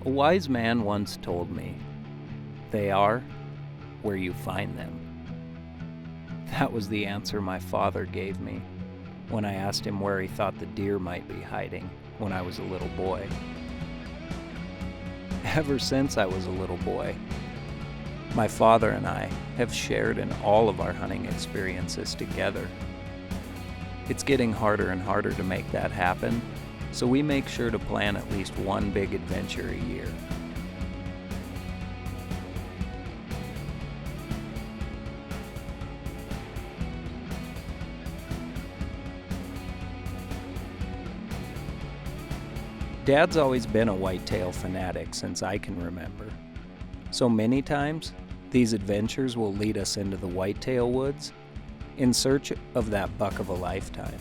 A wise man once told me, "They are where you find them." That was the answer my father gave me when I asked him where he thought the deer might be hiding when I was a little boy. Ever since I was a little boy, my father and I have shared in all of our hunting experiences together. It's getting harder and harder to make that happen, so we make sure to plan at least one big adventure a year. Dad's always been a whitetail fanatic since I can remember. So many times, these adventures will lead us into the whitetail woods in search of that buck of a lifetime.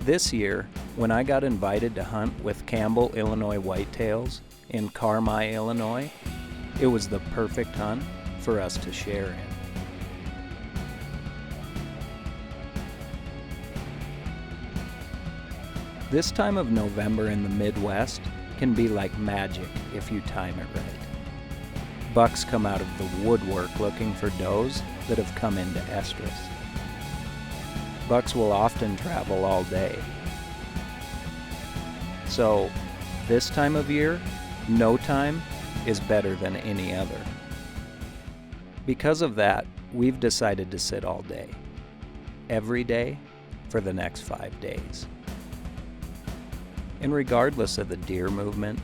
This year, when I got invited to hunt with Campbell, Illinois whitetails in Carmi, Illinois, it was the perfect hunt for us to share in. This time of November in the Midwest can be like magic if you time it right. Bucks come out of the woodwork looking for does that have come into estrus. Bucks will often travel all day. So, this time of year, no time is better than any other. Because of that, we've decided to sit all day, every day, for the next 5 days. And regardless of the deer movement,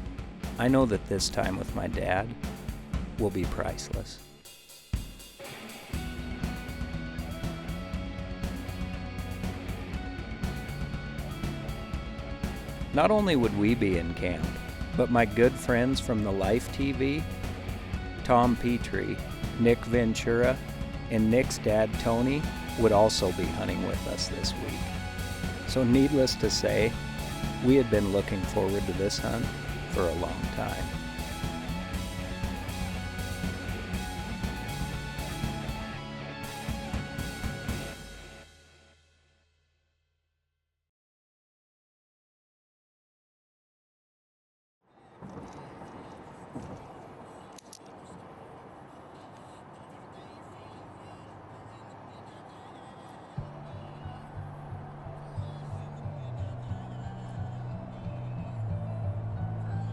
I know that this time with my dad will be priceless. Not only would we be in camp, but my good friends from the Life TV, Tom Petrie, Nick Ventura, and Nick's dad Tony would also be hunting with us this week. So needless to say, we had been looking forward to this hunt for a long time.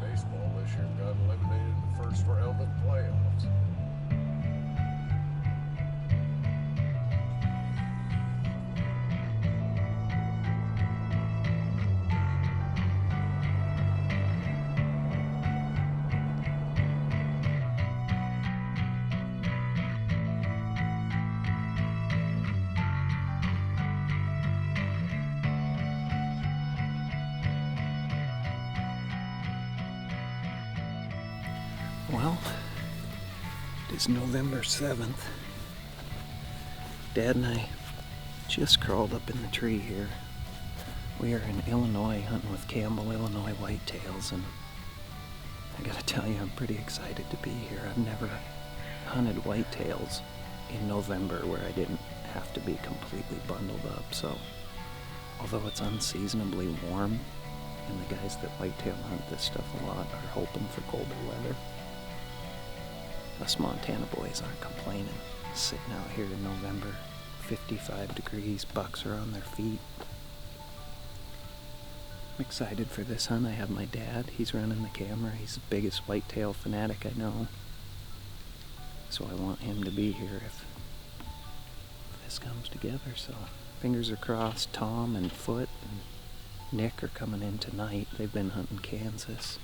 Baseball this year got eliminated in the first round of the playoffs. Well, it is November 7th. Dad and I just crawled up in the tree here. We are in Illinois hunting with Campbell, Illinois whitetails, and I gotta tell you, I'm pretty excited to be here. I've never hunted whitetails in November where I didn't have to be completely bundled up, so although it's unseasonably warm, and the guys that whitetail hunt this stuff a lot are hoping for colder weather, us Montana boys aren't complaining. Sitting out here in November, 55 degrees, bucks are on their feet. I'm excited for this hunt. I have my dad, he's running the camera. He's the biggest whitetail fanatic I know. So I want him to be here if this comes together. So fingers are crossed. Tom and Foot and Nick are coming in tonight. They've been hunting Kansas.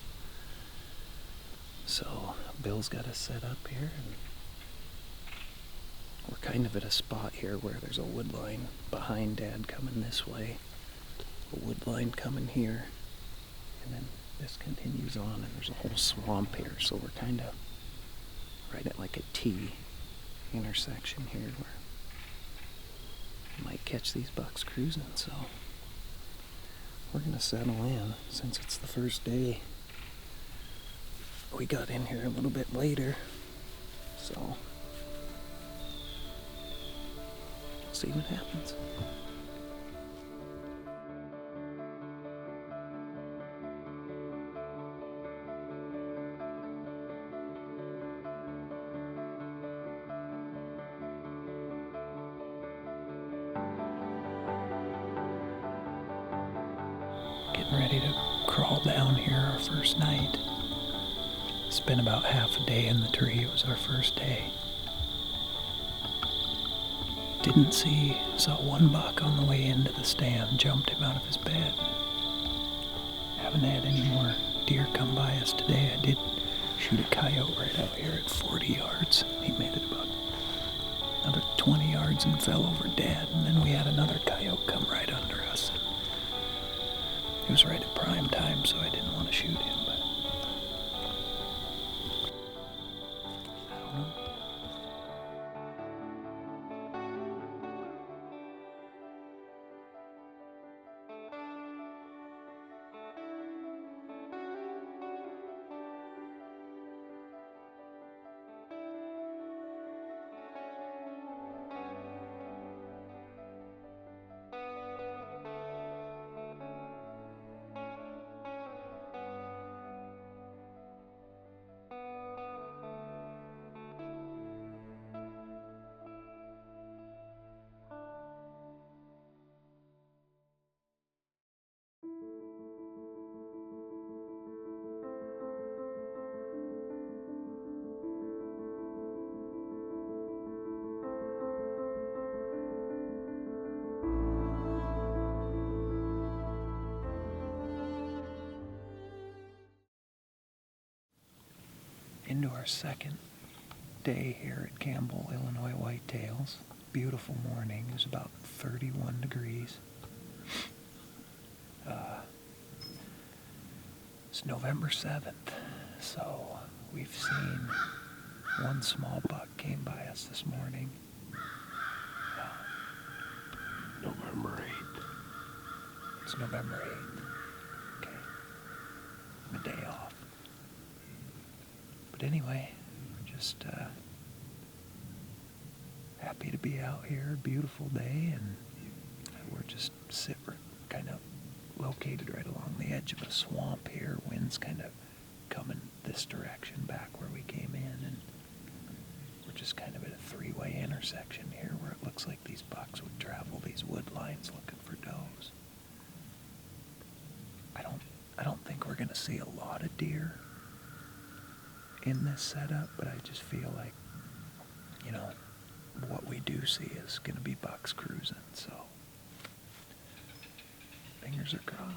So Bill's got us set up here, and we're kind of at a spot here where there's a wood line behind Dad coming this way, a wood line coming here, and then this continues on, and there's a whole swamp here, so we're kind of right at like a T intersection here where we might catch these bucks cruising, so we're gonna settle in since it's the first day. We got in here a little bit later, so we'll see what happens. getting ready to crawl down here our first night. Spent about half a day in the tree. It was our first day. Saw one buck on the way into the stand, jumped him out of his bed. Haven't had any more deer come by us today. I did shoot a coyote right out here at 40 yards. He made it about another 20 yards and fell over dead. And then we had another coyote come right under us. He was right at prime time, so I didn't want to shoot him, but I don't know. Into our second day here at Campbell, Illinois Whitetails. Beautiful morning. It was about 31 degrees. It's November 7th, so we've seen one small buck came by us this morning. November 8th. It's November 8th. Okay. The day off. But anyway, just happy to be out here. Beautiful day, and we're just kind of located right along the edge of a swamp here. Wind's kind of coming this direction back where we came in, and we're just kind of at a three-way intersection here where it looks like these bucks would travel these wood lines looking for does. I don't think we're going to see a lot of deer in this setup, but I just feel like, what we do see is going to be bucks cruising, so fingers are crossed.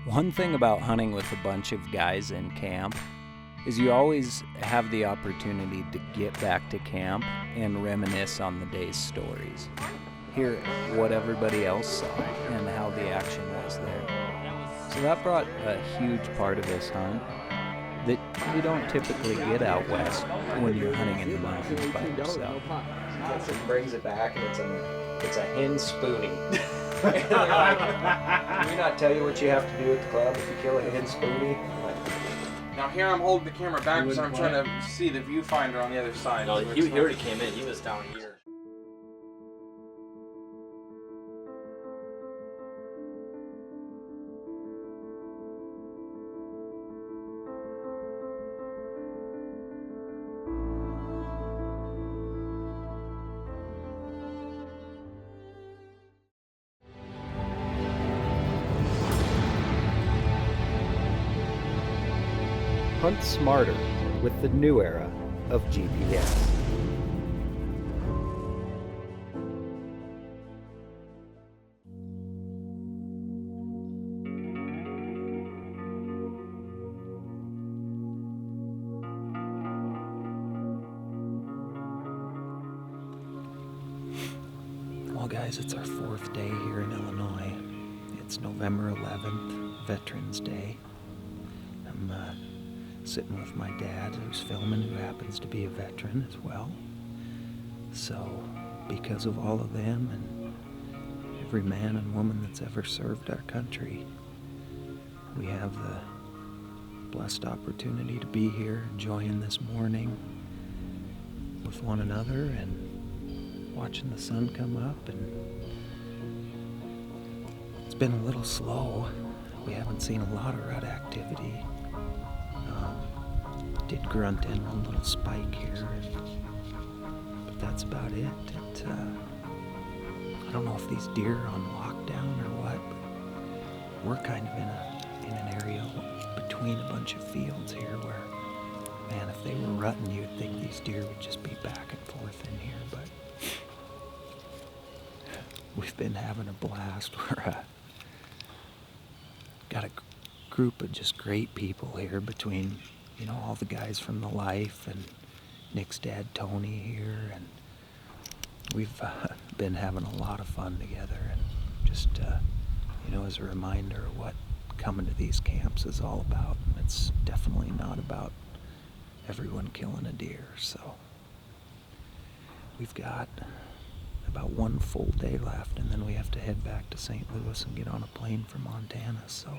One thing about hunting with a bunch of guys in camp is you always have the opportunity to get back to camp and reminisce on the day's stories. Hear what everybody else saw and how the action was there. So that brought a huge part of this hunt. that you don't typically get out west when you're hunting in the mountains by yourself. He brings it back, and it's a hen spoonie. And they're like, can we not tell you what you have to do at the club if you kill a hen spoonie? Now here I'm holding the camera back because I'm trying to see the viewfinder on the other side. No, he already came in. He was down here. Hunt smarter with the new era of GPS. Well, guys, it's our 4th day here in Illinois. It's November 11th, Veterans Day. I'm sitting with my dad, who's filming, who happens to be a veteran as well. So, because of all of them and every man and woman that's ever served our country, we have the blessed opportunity to be here enjoying this morning with one another and watching the sun come up. And it's been a little slow. We haven't seen a lot of rut activity. Did grunt in one little spike here, but that's about it. I don't know if these deer are on lockdown or what, but we're kind of in an area between a bunch of fields here where, man, if they were rutting, you'd think these deer would just be back and forth in here, but we've been having a blast. We're got a group of just great people here between, you know, all the guys from The Life and Nick's dad, Tony, here, and we've been having a lot of fun together, and just, you know, as a reminder of what coming to these camps is all about. It's definitely not about everyone killing a deer, so we've got about 1 full day left, and then we have to head back to St. Louis and get on a plane for Montana, so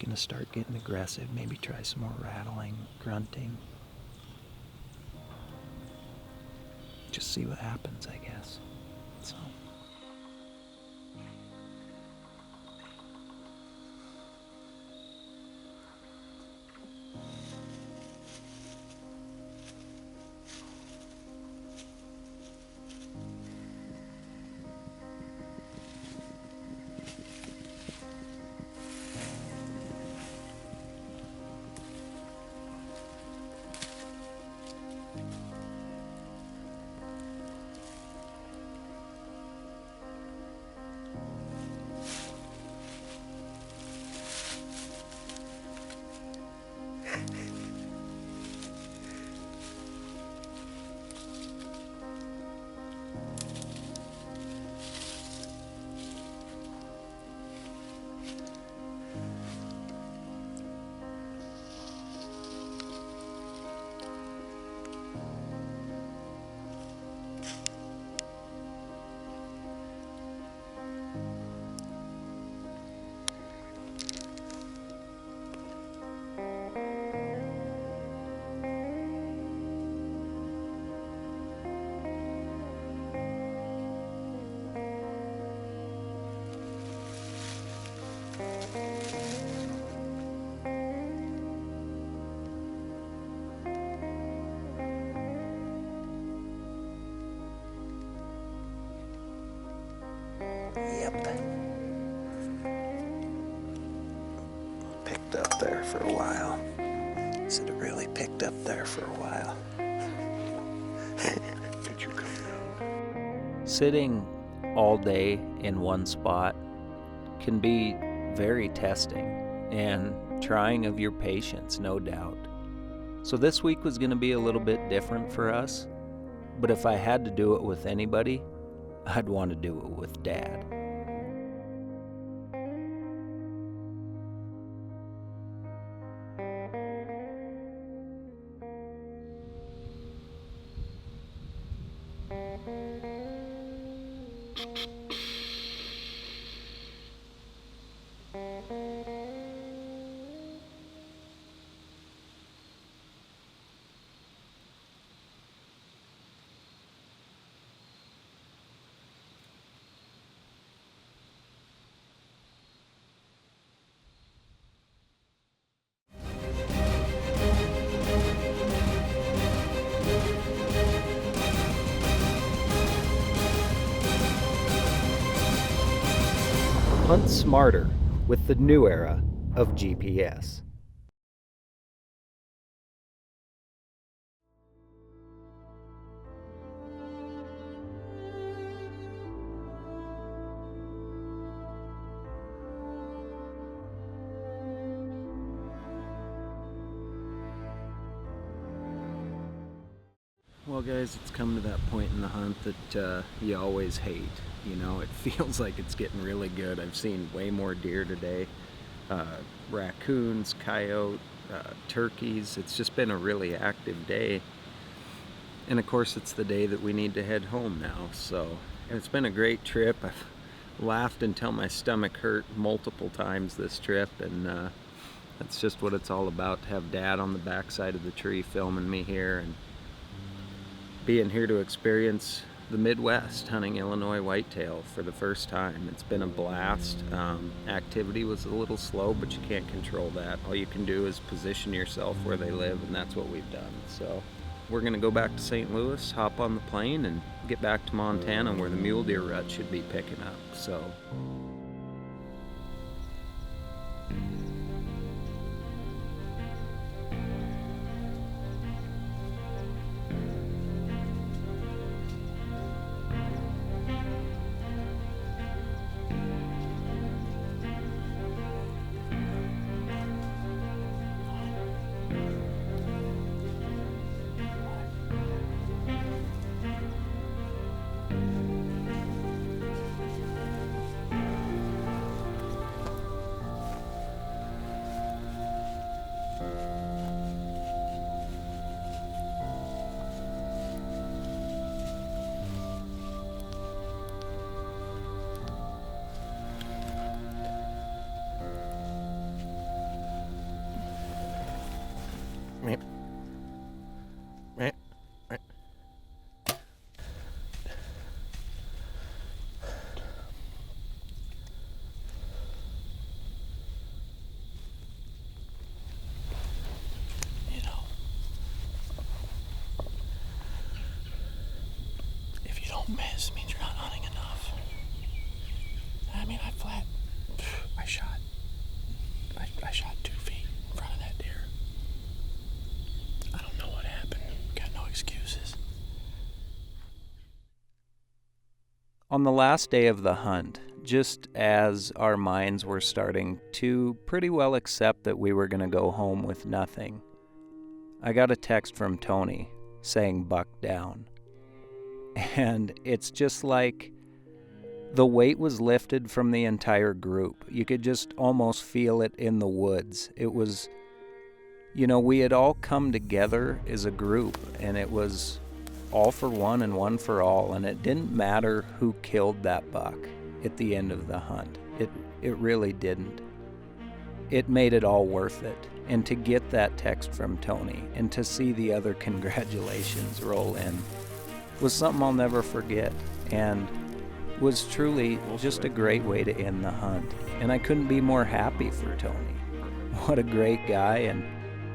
gonna start getting aggressive, maybe try some more rattling, grunting. Just see what happens, I guess. So. Yep. Picked up there for a while. Said it really picked up there for a while. Did you come down? Sitting all day in one spot can be very testing and trying of your patience, no doubt. So this week was going to be a little bit different for us, but if I had to do it with anybody, I'd want to do it with Dad. Hunt smarter with the new era of GPS. Well guys, it's come to that point in the hunt that you always hate. You know, it feels like it's getting really good. I've seen way more deer today. Raccoons, coyote, turkeys. It's just been a really active day. And of course it's the day that we need to head home now. So it's been a great trip. I've laughed until my stomach hurt multiple times this trip, and that's just what it's all about, to have Dad on the backside of the tree filming me here and being here to experience the Midwest, hunting Illinois whitetail for the first time. It's been a blast. Activity was a little slow, but you can't control that. All you can do is position yourself where they live, and that's what we've done. So we're gonna go back to St. Louis, hop on the plane, and get back to Montana where the mule deer rut should be picking up. So miss means you're not hunting enough. I mean, I shot 2 feet in front of that deer. I don't know what happened. Got no excuses. On the last day of the hunt, just as our minds were starting to pretty well accept that we were going to go home with nothing, I got a text from Tony saying buck down. And it's just like the weight was lifted from the entire group. You could just almost feel it in the woods. It was, you know, we had all come together as a group, and it was all for one and one for all, and it didn't matter who killed that buck at the end of the hunt. It really didn't. It made it all worth it. And to get that text from Tony and to see the other congratulations roll in was something I'll never forget, and was truly just a great way to end the hunt. And I couldn't be more happy for Tony. What a great guy, and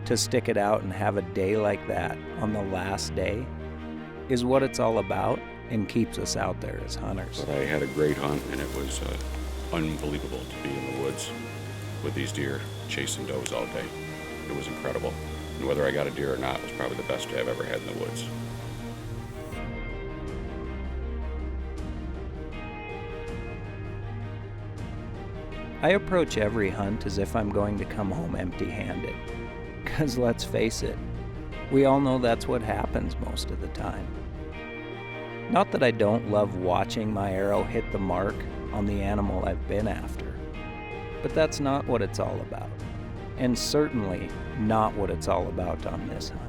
to stick it out and have a day like that on the last day is what it's all about and keeps us out there as hunters. But I had a great hunt, and it was unbelievable to be in the woods with these deer chasing does all day. It was incredible. And whether I got a deer or not was probably the best day I've ever had in the woods. I approach every hunt as if I'm going to come home empty-handed. Because let's face it, we all know that's what happens most of the time. Not that I don't love watching my arrow hit the mark on the animal I've been after, but that's not what it's all about, and certainly not what it's all about on this hunt.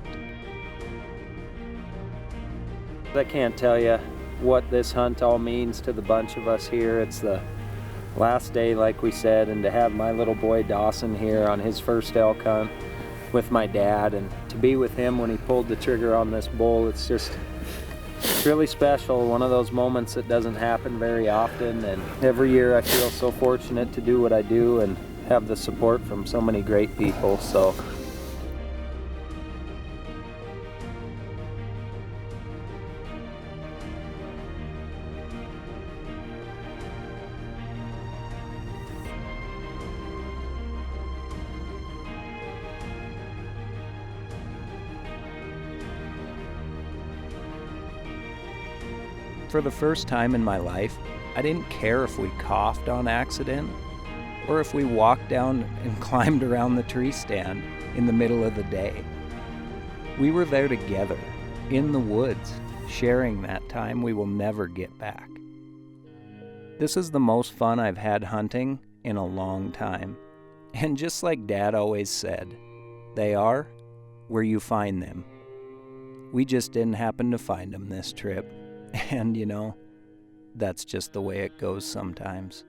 I can't tell you what this hunt all means to the bunch of us here. It's the last day, like we said, and to have my little boy Dawson here on his first elk hunt with my dad, and to be with him when he pulled the trigger on this bull, it's really special. One of those moments that doesn't happen very often, and every year I feel so fortunate to do what I do and have the support from so many great people. So for the first time in my life, I didn't care if we coughed on accident or if we walked down and climbed around the tree stand in the middle of the day. We were there together, in the woods, sharing that time we will never get back. This is the most fun I've had hunting in a long time. And just like Dad always said, they are where you find them. We just didn't happen to find them this trip. And, you know, that's just the way it goes sometimes.